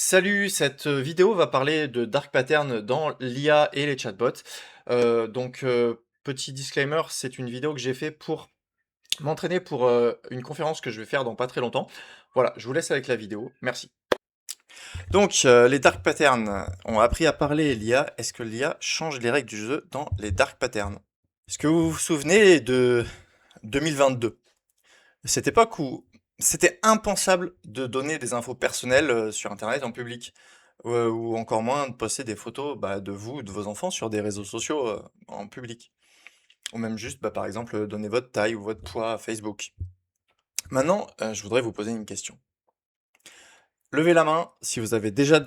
Salut, cette vidéo va parler de dark pattern dans l'IA et les chatbots. Petit disclaimer, c'est une vidéo que j'ai fait pour m'entraîner pour une conférence que je vais faire dans pas très longtemps. Voilà, je vous laisse avec la vidéo. Merci. Les dark patterns ont appris à parler l'IA. Est-ce que l'IA change les règles du jeu dans les dark patterns? Est-ce que vous vous souvenez de 2022? Cette époque où c'était impensable de donner des infos personnelles sur Internet en public, ou encore moins de poster des photos de vous ou de vos enfants sur des réseaux sociaux en public, ou même juste, par exemple, donner votre taille ou votre poids à Facebook. Maintenant, je voudrais vous poser une question. Levez la main si vous avez déjà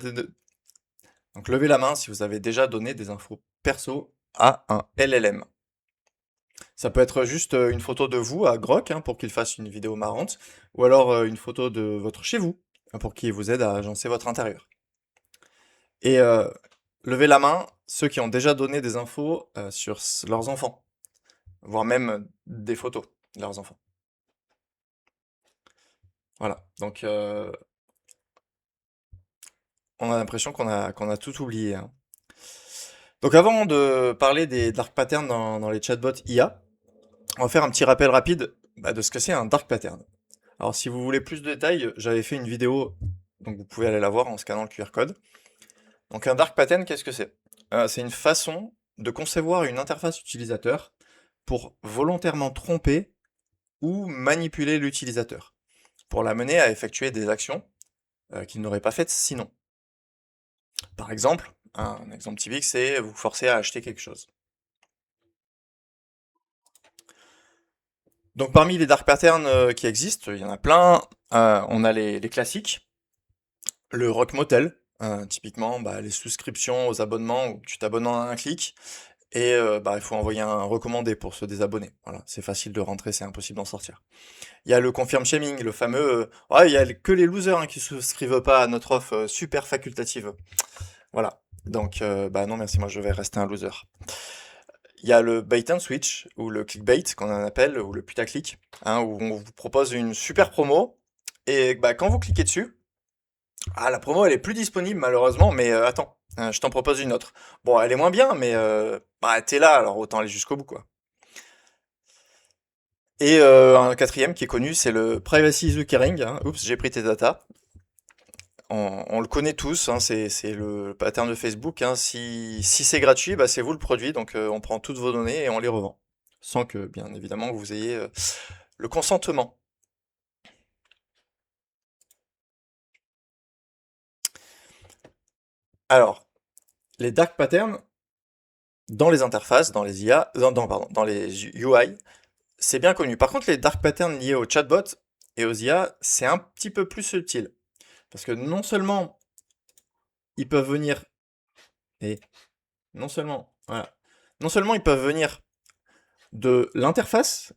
levez la main si vous avez déjà donné des infos perso à un LLM. Ça peut être juste une photo de vous à Grok hein, pour qu'il fasse une vidéo marrante, ou alors une photo de votre chez vous hein, pour qu'il vous aide à agencer votre intérieur. Et levez la main ceux qui ont déjà donné des infos sur leurs enfants, voire même des photos de leurs enfants. Voilà, donc on a l'impression qu'on a tout oublié, hein. Donc avant de parler des dark patterns dans les chatbots IA, on va faire un petit rappel rapide de ce que c'est un dark pattern. Alors si vous voulez plus de détails, j'avais fait une vidéo, donc vous pouvez aller la voir en scannant le QR code. Donc un dark pattern, qu'est-ce que c'est? C'est une façon de concevoir une interface utilisateur pour volontairement tromper ou manipuler l'utilisateur, pour l'amener à effectuer des actions qu'il n'aurait pas faites sinon. Par exemple, un exemple typique, c'est vous forcer à acheter quelque chose. Donc parmi les dark patterns qui existent, il y en a plein. On a les classiques, le rock motel, typiquement les souscriptions aux abonnements où tu t'abonnes en un clic et il faut envoyer un recommandé pour se désabonner. Voilà, c'est facile de rentrer, c'est impossible d'en sortir. Il y a le confirm shaming, le fameux ouais, il y a que les losers hein, qui souscrivent pas à notre offre super facultative. Voilà. Donc non merci, moi je vais rester un loser. Il y a le bait and switch ou le clickbait qu'on en appelle ou le putaclic hein, où on vous propose une super promo et quand vous cliquez dessus, la promo elle est plus disponible malheureusement mais attends, je t'en propose une autre. Bon, elle est moins bien mais t'es là alors autant aller jusqu'au bout quoi. Et un quatrième qui est connu, c'est le privacy is the caring, hein. Oups, j'ai pris tes datas. On le connaît tous, hein, c'est le pattern de Facebook, hein. Si c'est gratuit, c'est vous le produit, donc on prend toutes vos données et on les revend. Sans que, bien évidemment, vous ayez le consentement. Alors, les dark patterns, dans les interfaces, dans les IA, pardon, dans les UI, c'est bien connu. Par contre, les dark patterns liés aux chatbots et aux IA, c'est un petit peu plus subtil. Parce que non seulement ils peuvent venir, et non seulement, voilà, non seulement ils peuvent venir de l'interface,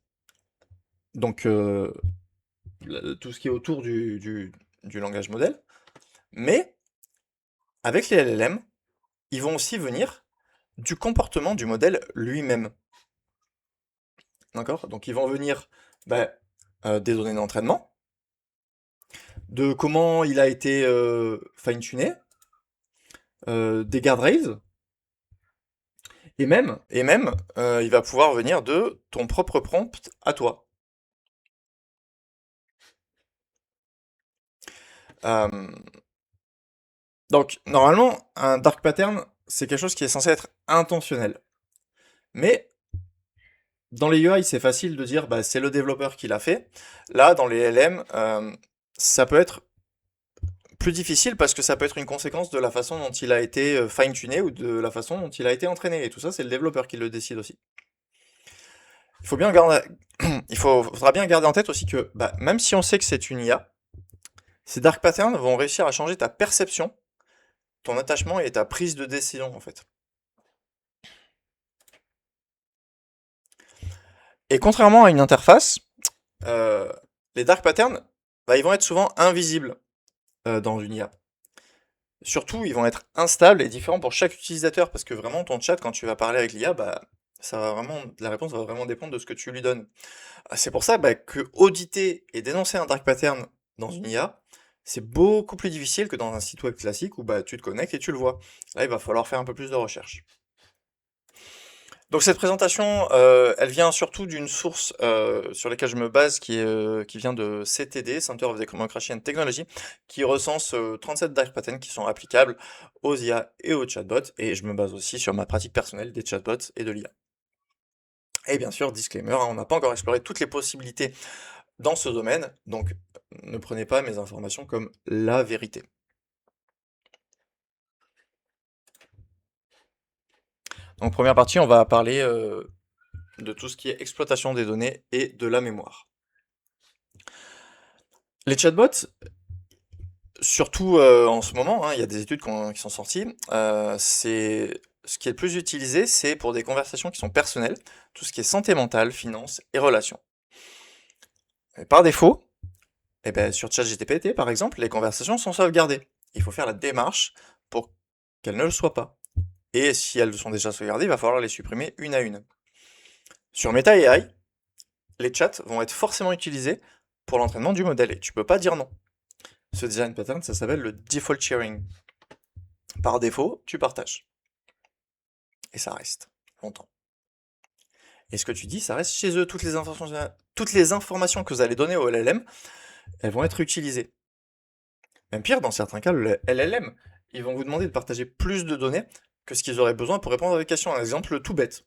donc tout ce qui est autour du langage modèle, mais avec les LLM, ils vont aussi venir du comportement du modèle lui-même. D'accord? Donc ils vont venir des données d'entraînement, de comment il a été fine-tuné, des guardrails, et même il va pouvoir venir de ton propre prompt à toi. Euh, donc normalement, un dark pattern, c'est quelque chose qui est censé être intentionnel. Mais dans les UI, c'est facile de dire c'est le développeur qui l'a fait. Là, dans les LM, ça peut être plus difficile parce que ça peut être une conséquence de la façon dont il a été fine-tuné ou de la façon dont il a été entraîné. Et tout ça, c'est le développeur qui le décide aussi. Il faut bien garder, faudra bien garder en tête aussi que même si on sait que c'est une IA, ces dark patterns vont réussir à changer ta perception, ton attachement et ta prise de décision en fait. Et contrairement à une interface, euh, les dark patterns, ils vont être souvent invisibles dans une IA. Surtout, ils vont être instables et différents pour chaque utilisateur parce que vraiment ton chat, quand tu vas parler avec l'IA, la réponse va vraiment dépendre de ce que tu lui donnes. C'est pour ça que auditer et dénoncer un dark pattern dans une IA, C'est beaucoup plus difficile que dans un site web classique où bah, tu te connectes et tu le vois. Là, il va falloir faire un peu plus de recherche. Donc cette présentation, elle vient surtout d'une source sur laquelle je me base, qui vient de CTD, Center of Democracy and Technology, qui recense 37 dark patterns qui sont applicables aux IA et aux chatbots, et je me base aussi sur ma pratique personnelle des chatbots et de l'IA. Et bien sûr, disclaimer, hein, on n'a pas encore exploré toutes les possibilités dans ce domaine, donc ne prenez pas mes informations comme la vérité. Donc première partie, on va parler de tout ce qui est exploitation des données et de la mémoire. Les chatbots, surtout en ce moment, hein, il y a des études qui sont sorties, ce qui est le plus utilisé, c'est pour des conversations qui sont personnelles, tout ce qui est santé mentale, finance et relations. Et par défaut, eh ben, sur ChatGPT par exemple, les conversations sont sauvegardées. Il faut faire la démarche pour qu'elles ne le soient pas. Et si elles sont déjà sauvegardées, il va falloir les supprimer une à une. Sur Meta AI, les chats vont être forcément utilisés pour l'entraînement du modèle, et tu peux pas dire non. Ce design pattern, ça s'appelle le default sharing. Par défaut, tu partages. Et ça reste longtemps. Et ce que tu dis, ça reste chez eux. Toutes les informations que vous allez donner au LLM, elles vont être utilisées. Même pire, dans certains cas, le LLM, ils vont vous demander de partager plus de données que ce qu'ils auraient besoin pour répondre à des questions. Un exemple tout bête.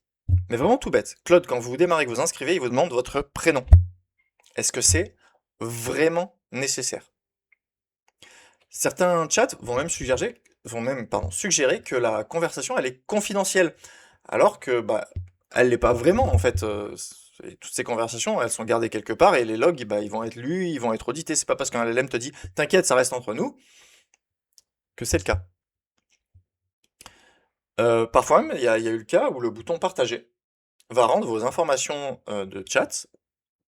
Mais vraiment tout bête. Claude, quand vous démarrez, que vous inscrivez, il vous demande votre prénom. Est-ce que c'est vraiment nécessaire? Certains chats vont même suggérer que la conversation elle est confidentielle, alors que bah elle l'est pas vraiment en fait. Toutes ces conversations, elles sont gardées quelque part et les logs, bah, ils vont être lus, ils vont être audités. C'est pas parce qu'un LLM te dit t'inquiète, ça reste entre nous que c'est le cas. Parfois même, il y a eu le cas où le bouton partager va rendre vos informations de chat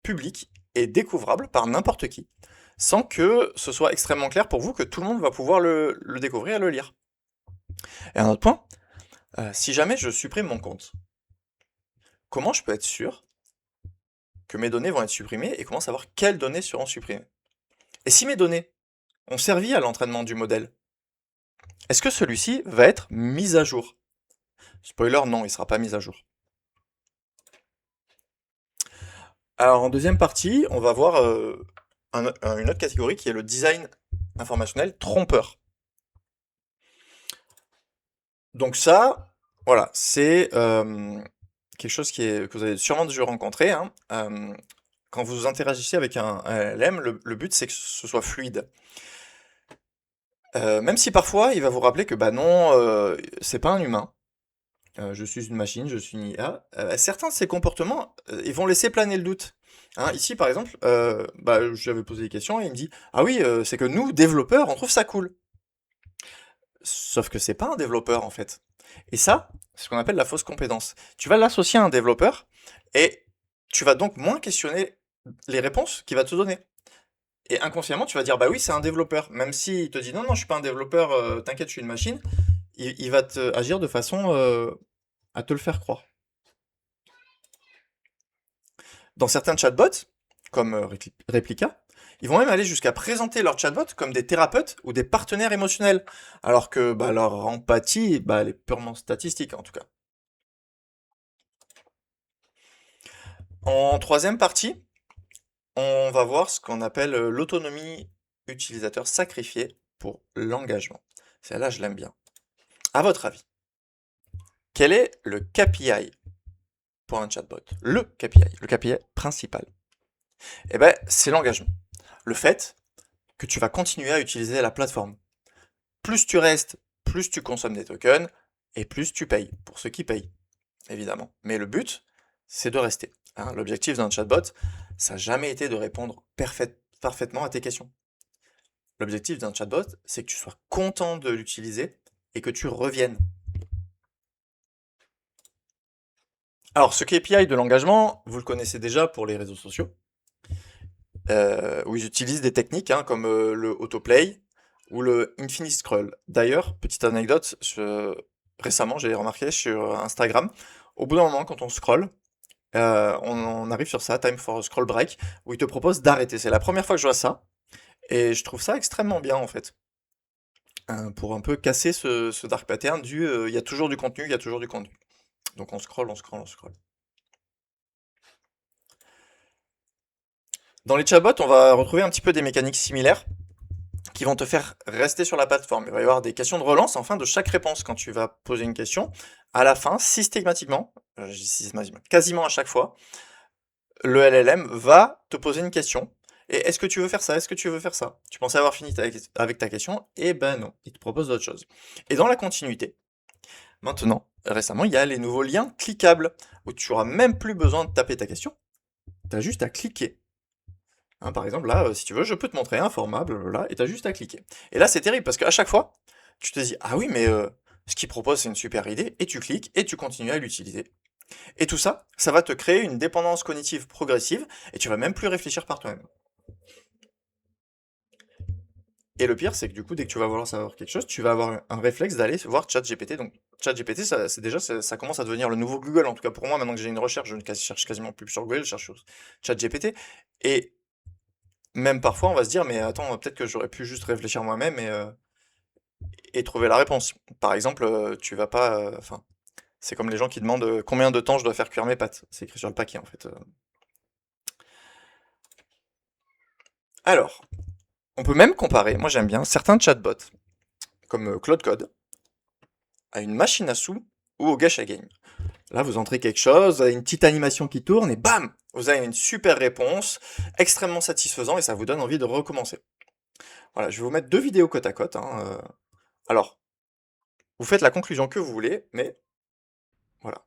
publiques et découvrables par n'importe qui, sans que ce soit extrêmement clair pour vous que tout le monde va pouvoir le découvrir et le lire. Et un autre point, si jamais je supprime mon compte, comment je peux être sûr que mes données vont être supprimées et comment savoir quelles données seront supprimées? Et si mes données ont servi à l'entraînement du modèle, est-ce que celui-ci va être mis à jour? Spoiler, non, il ne sera pas mis à jour. Alors en deuxième partie, on va voir une autre catégorie qui est le design informationnel trompeur. Donc ça, voilà, c'est quelque chose que vous avez sûrement déjà rencontré, hein. Quand vous interagissez avec un LLM, le but c'est que ce soit fluide. Même si parfois il va vous rappeler que bah non, c'est pas un humain, je suis une machine, je suis une IA. Certains de ces comportements, ils vont laisser planer le doute. Hein, ici par exemple, bah, j'avais posé des questions et il me dit ah oui, c'est que nous développeurs, on trouve ça cool. Sauf que c'est pas un développeur en fait. Et ça, c'est ce qu'on appelle la fausse compétence. Tu vas l'associer à un développeur et tu vas donc moins questionner les réponses qu'il va te donner. Et inconsciemment, tu vas dire bah oui, c'est un développeur. Même s'il te dit non, non, je suis pas un développeur, t'inquiète, je suis une machine, il va agir de façon à te le faire croire. Dans certains chatbots, comme Replica, ils vont même aller jusqu'à présenter leurs chatbots comme des thérapeutes ou des partenaires émotionnels, alors que bah, leur empathie, bah, elle est purement statistique en tout cas. En troisième partie, on va voir ce qu'on appelle l'autonomie utilisateur sacrifiée pour l'engagement. Celle-là, je l'aime bien. À votre avis, quel est le KPI pour un chatbot? Le KPI principal. Eh ben, c'est l'engagement. Le fait que tu vas continuer à utiliser la plateforme. Plus tu restes, plus tu consommes des tokens, et plus tu payes, pour ceux qui payent, évidemment. Mais le but, c'est de rester. Hein. L'objectif d'un chatbot, ça n'a jamais été de répondre parfaitement à tes questions. L'objectif d'un chatbot, c'est que tu sois content de l'utiliser et que tu reviennes. Alors, ce KPI de l'engagement, vous le connaissez déjà pour les réseaux sociaux, où ils utilisent des techniques hein, comme le autoplay ou le infinite scroll. D'ailleurs, petite anecdote, récemment, j'ai remarqué sur Instagram, au bout d'un moment, quand on scroll, on arrive sur ça, Time for a Scroll Break, où il te propose d'arrêter. C'est la première fois que je vois ça, Et je trouve ça extrêmement bien en fait. Pour un peu casser ce dark pattern du il y a toujours du contenu, il y a toujours du contenu. Donc on scrolle, on scrolle, on scrolle. Dans les chatbots, on va retrouver un petit peu des mécaniques similaires qui vont te faire rester sur la plateforme. Il va y avoir des questions de relance en fin de chaque réponse. Quand tu vas poser une question, à la fin, systématiquement, je dis systématiquement, quasiment à chaque fois, le LLM va te poser une question. Et est-ce que tu veux faire ça? Est-ce que tu veux faire ça? Tu pensais avoir fini avec ta question? Eh ben non, il te propose d'autres choses. Et dans la continuité, maintenant, récemment, il y a les nouveaux liens cliquables, où tu auras même plus besoin de taper ta question, tu as juste à cliquer. Hein, par exemple, là, si tu veux, je peux te montrer un format, blablabla, et tu as juste à cliquer. Et là, c'est terrible, parce qu'à chaque fois, tu te dis, ah oui, mais ce qu'il propose, c'est une super idée, et tu cliques, et tu continues à l'utiliser. Et tout ça, ça va te créer une dépendance cognitive progressive, et tu vas même plus réfléchir par toi-même. Et le pire, c'est que du coup, dès que tu vas vouloir savoir quelque chose, tu vas avoir un réflexe d'aller voir ChatGPT. Donc, ChatGPT, c'est déjà, ça commence à devenir le nouveau Google. En tout cas, pour moi, maintenant que j'ai une recherche, je ne cherche quasiment plus sur Google, je cherche sur ChatGPT. Et même parfois, on va se dire, mais attends, peut-être que j'aurais pu juste réfléchir moi-même et trouver la réponse. Par exemple, tu vas pas, enfin, c'est comme les gens qui demandent combien de temps je dois faire cuire mes pâtes. C'est écrit sur le paquet, en fait. Alors, on peut même comparer, moi j'aime bien, certains chatbots, comme Claude Code, à une machine à sous ou au Gacha Game. Là, vous entrez quelque chose, vous avez une petite animation qui tourne et bam, vous avez une super réponse, extrêmement satisfaisant et ça vous donne envie de recommencer. Voilà, je vais vous mettre deux vidéos côte à côte, hein. Alors, vous faites la conclusion que vous voulez, mais voilà.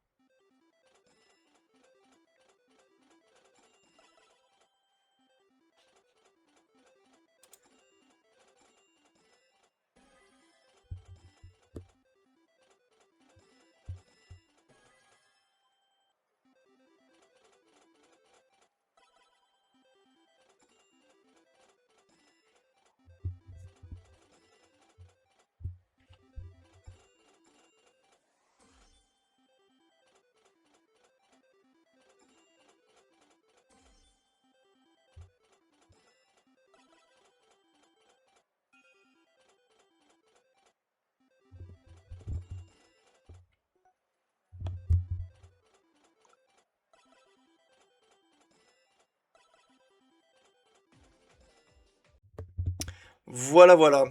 Voilà, voilà.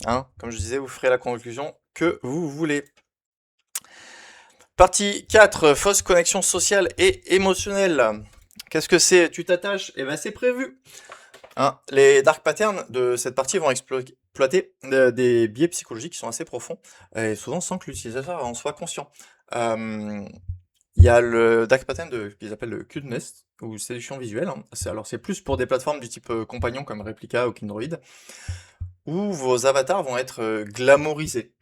Hein, comme je disais, vous ferez la conclusion que vous voulez. Partie 4, fausse connexion sociale et émotionnelle. Qu'est-ce que c'est? Tu t'attaches? Eh ben c'est prévu. Hein, les dark patterns de cette partie vont exploiter des biais psychologiques qui sont assez profonds, et souvent sans que l'utilisateur en soit conscient. Euh, Il y a le dark pattern qu'ils appellent le cuteness, ou séduction visuelle. Hein. C'est plus pour des plateformes du type compagnon comme Replica ou Kindred, où vos avatars vont être glamourisés.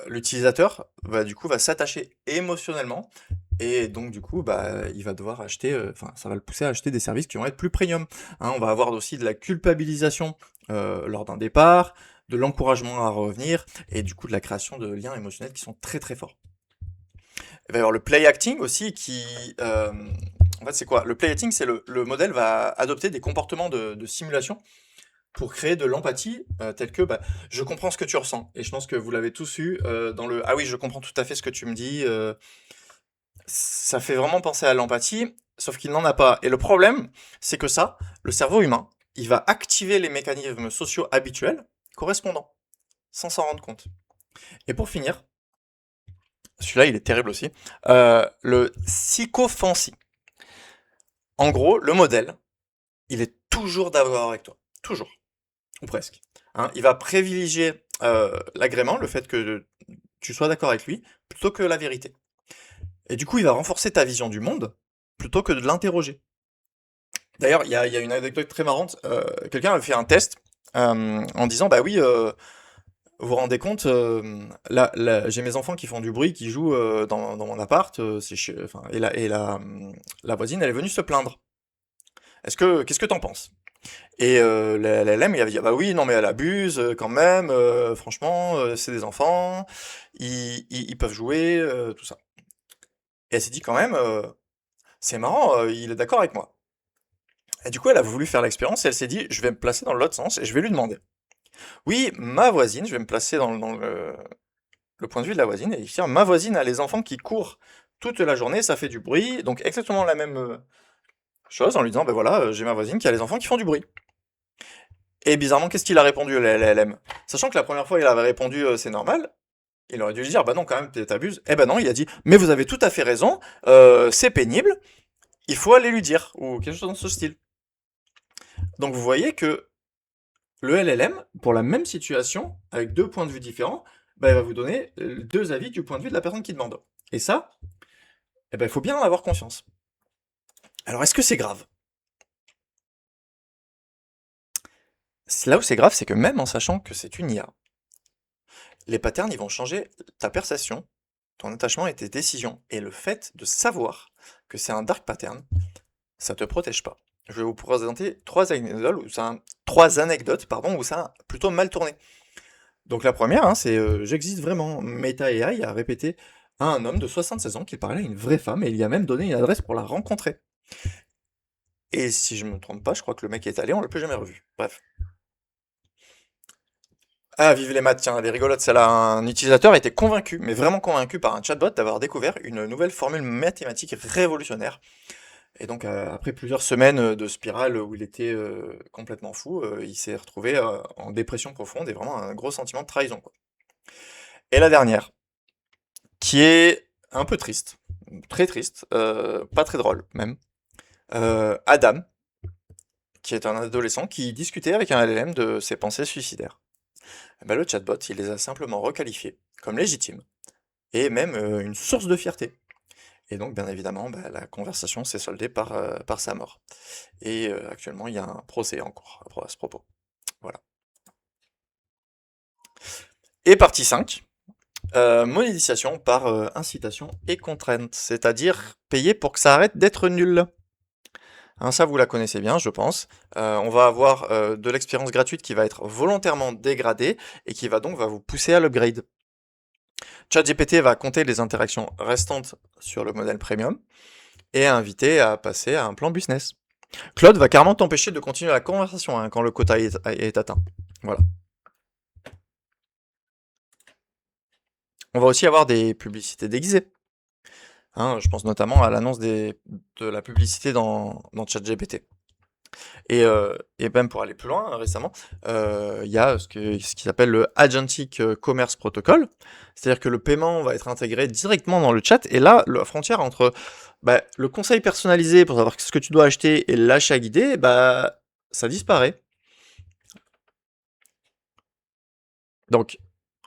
L'utilisateur va s'attacher émotionnellement et donc du coup il va devoir acheter, enfin ça va le pousser à acheter des services qui vont être plus premium. Hein, on va avoir aussi de la culpabilisation lors d'un départ, de l'encouragement à revenir et du coup de la création de liens émotionnels qui sont très très forts. Il va y avoir le play acting aussi en fait c'est quoi? Le play acting c'est le modèle va adopter des comportements de simulation pour créer de l'empathie, telle que je comprends ce que tu ressens. Et je pense que vous l'avez tous eu dans le ah oui, je comprends tout à fait ce que tu me dis. Ça fait vraiment penser à l'empathie, sauf qu'il n'en a pas. Et le problème, c'est que ça, le cerveau humain, il va activer les mécanismes sociaux habituels correspondants, sans s'en rendre compte. Et pour finir, celui-là, il est terrible aussi, le sycophancy. En gros, le modèle, il est toujours d'accord avec toi. Toujours. Ou presque. Hein, il va privilégier l'agrément, le fait que tu sois d'accord avec lui, plutôt que la vérité. Et du coup, il va renforcer ta vision du monde, plutôt que de l'interroger. D'ailleurs, il y a une anecdote très marrante. Quelqu'un avait fait un test en disant, bah oui, vous vous rendez compte, j'ai mes enfants qui font du bruit, qui jouent dans mon appart, enfin, la voisine, elle est venue se plaindre. Qu'est-ce que t'en penses? Et la LLM, il avait dit, ah bah oui, non mais elle abuse quand même, franchement, c'est des enfants, ils peuvent jouer, tout ça. Et elle s'est dit quand même, c'est marrant, il est d'accord avec moi. Et du coup, elle a voulu faire l'expérience et elle s'est dit, je vais me placer dans l'autre sens et je vais lui demander. Oui, ma voisine, je vais me placer dans le point de vue de la voisine et dire, ma voisine a les enfants qui courent toute la journée, ça fait du bruit, donc exactement la même chose en lui disant, ben voilà, j'ai ma voisine qui a les enfants qui font du bruit. Et bizarrement, qu'est-ce qu'il a répondu, le LLM? Sachant que la première fois, il avait répondu, c'est normal, il aurait dû lui dire, bah non, quand même, t'abuses. Eh ben non, il a dit, mais vous avez tout à fait raison, c'est pénible, il faut aller lui dire, ou quelque chose dans ce style. Donc vous voyez que le LLM, pour la même situation, avec deux points de vue différents, bah, il va vous donner deux avis du point de vue de la personne qui demande. Et ça, eh ben, il faut bien en avoir conscience. Alors, est-ce que c'est grave? Là où c'est grave, c'est que même en sachant que c'est une IA, les patterns, ils vont changer ta perception, ton attachement et tes décisions. Et le fait de savoir que c'est un dark pattern, ça te protège pas. Je vais vous présenter trois anecdotes pardon, où ça a plutôt mal tourné. Donc la première, hein, c'est j'existe vraiment. Meta AI a répété à un homme de 76 ans qu'il parlait à une vraie femme et il y a même donné une adresse pour la rencontrer. Et si je me trompe pas, je crois que le mec est allé, on l'a plus jamais revu. Bref. Ah, vive les maths, tiens, elle est rigolote, celle-là. Un utilisateur était convaincu, mais vraiment convaincu par un chatbot d'avoir découvert une nouvelle formule mathématique révolutionnaire. Et donc, après plusieurs semaines de spirale où il était complètement fou, il s'est retrouvé en dépression profonde et vraiment un gros sentiment de trahison, quoi. Et la dernière, qui est un peu triste, très triste, pas très drôle même. Adam, qui est un adolescent qui discutait avec un LLM de ses pensées suicidaires. Eh ben, le chatbot, il les a simplement requalifiées comme légitimes et même une source de fierté. Et donc, bien évidemment, bah, la conversation s'est soldée par sa mort. Et actuellement, il y a un procès en cours à ce propos. Voilà. Et partie 5, monétisation par incitation et contrainte, c'est-à-dire payer pour que ça arrête d'être nul. Hein, ça, vous la connaissez bien, je pense. On va avoir de l'expérience gratuite qui va être volontairement dégradée et qui va vous pousser à l'upgrade. ChatGPT va compter les interactions restantes sur le modèle premium et inviter à passer à un plan business. Claude va carrément t'empêcher de continuer la conversation hein, quand le quota est atteint. Voilà. On va aussi avoir des publicités déguisées. Hein, je pense notamment à l'annonce de la publicité dans ChatGPT. Et même pour aller plus loin, récemment, il y a ce qui s'appelle le Agentic Commerce Protocol. C'est-à-dire que le paiement va être intégré directement dans le chat. Et là, la frontière entre le conseil personnalisé pour savoir ce que tu dois acheter et l'achat guidé, ça disparaît. Donc,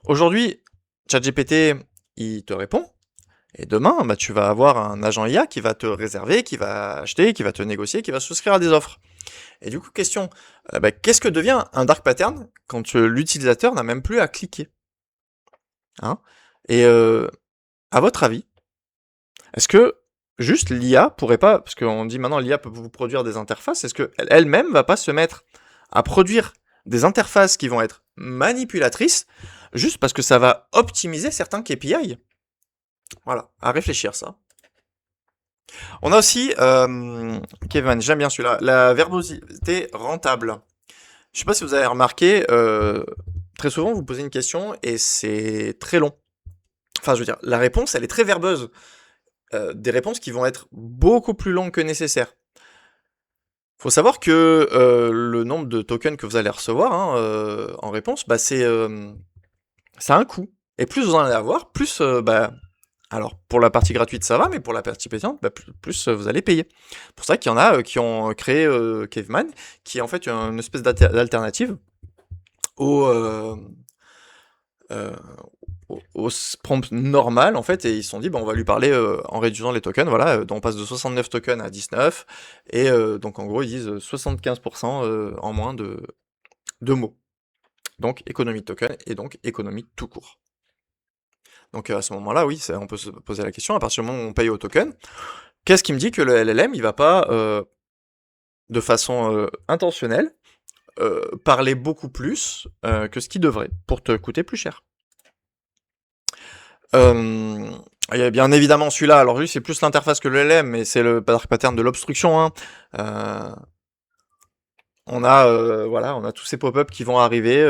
aujourd'hui, ChatGPT, il te répond. Et demain, tu vas avoir un agent IA qui va te réserver, qui va acheter, qui va te négocier, qui va souscrire à des offres. Et du coup, question, qu'est-ce que devient un dark pattern quand l'utilisateur n'a même plus à cliquer hein? Et à votre avis, est-ce que juste l'IA pourrait pas, parce qu'on dit maintenant l'IA peut vous produire des interfaces, est-ce qu'elle elle-même va pas se mettre à produire des interfaces qui vont être manipulatrices, juste parce que ça va optimiser certains KPI? Voilà, à réfléchir ça. On a aussi, Kevin, j'aime bien celui-là, la verbosité rentable. Je sais pas si vous avez remarqué, très souvent vous posez une question et c'est très long. Enfin, je veux dire, la réponse, elle est très verbeuse. Des réponses qui vont être beaucoup plus longues que nécessaire. Faut savoir que le nombre de tokens que vous allez recevoir hein, en réponse, ça a un coût. Et plus vous en allez avoir, plus alors, pour la partie gratuite, ça va, mais pour la partie payante, plus vous allez payer. C'est pour ça qu'il y en a qui ont créé Caveman, qui est en fait une espèce d'alternative au, euh, au prompt normal, en fait, et ils se sont dit, on va lui parler en réduisant les tokens, voilà, on passe de 69 tokens à 19, et donc en gros, ils disent 75% en moins de mots. Donc, économie de tokens, et donc économie tout court. Donc à ce moment-là, oui, on peut se poser la question, à partir du moment où on paye au token, qu'est-ce qui me dit que le LLM, il va pas, de façon intentionnelle, parler beaucoup plus que ce qu'il devrait, pour te coûter plus cher? Il y a bien évidemment celui-là, alors lui c'est plus l'interface que le LLM, mais c'est le dark pattern de l'obstruction, hein. voilà, on a tous ces pop-up qui vont arriver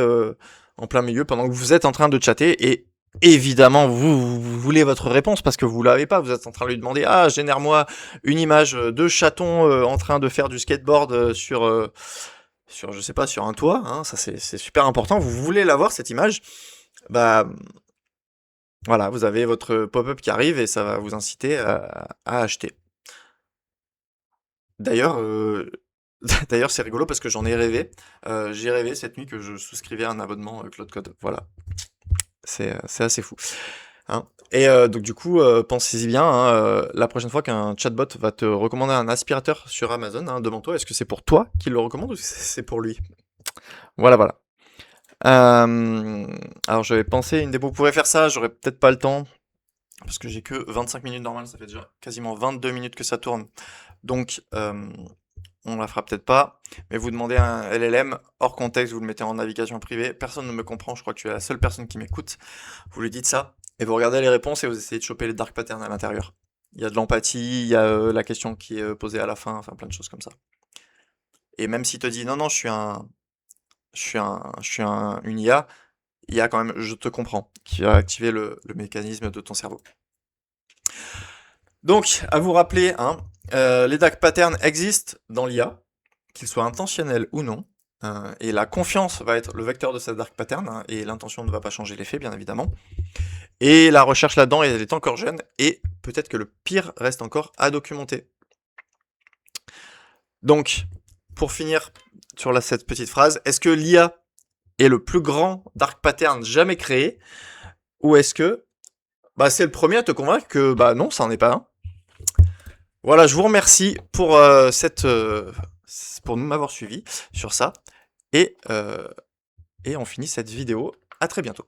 en plein milieu pendant que vous êtes en train de chatter et évidemment vous voulez votre réponse parce que vous l'avez pas, vous êtes en train de lui demander ah génère-moi une image de chaton en train de faire du skateboard sur je sais pas sur un toit, hein, ça c'est super important, vous voulez l'avoir cette image, bah voilà, vous avez votre pop-up qui arrive et ça va vous inciter à acheter. D'ailleurs, d'ailleurs, c'est rigolo parce que j'en ai rêvé. J'ai rêvé cette nuit que je souscrivais à un abonnement Cloud Code. Voilà, c'est assez fou. Hein. Et donc du coup, pensez-y bien, hein, la prochaine fois qu'un chatbot va te recommander un aspirateur sur Amazon, hein, demande-toi, est-ce que c'est pour toi qu'il le recommande ou c'est pour lui? Voilà, voilà. Alors j'avais pensé une démo pourrait faire ça, j'aurais peut-être pas le temps, parce que j'ai que 25 minutes normales, ça fait déjà quasiment 22 minutes que ça tourne. Donc, on la fera peut-être pas, mais vous demandez un LLM hors contexte, vous le mettez en navigation privée, personne ne me comprend, je crois que tu es la seule personne qui m'écoute, vous lui dites ça, et vous regardez les réponses et vous essayez de choper les dark patterns à l'intérieur. Il y a de l'empathie, il y a la question qui est posée à la fin, enfin plein de choses comme ça. Et même s'il te dit non, non, une IA, il y a quand même je te comprends, qui va activer le mécanisme de ton cerveau. Donc, à vous rappeler, hein, les dark patterns existent dans l'IA, qu'ils soient intentionnels ou non, et la confiance va être le vecteur de cette dark pattern, hein, et l'intention ne va pas changer l'effet, bien évidemment. Et la recherche là-dedans, elle est encore jeune, et peut-être que le pire reste encore à documenter. Donc, pour finir sur cette petite phrase, est-ce que l'IA est le plus grand dark pattern jamais créé, ou est-ce que c'est le premier à te convaincre que non, ça n'en est pas un. Voilà, je vous remercie pour pour m'avoir suivi sur ça. Et on finit cette vidéo. À très bientôt.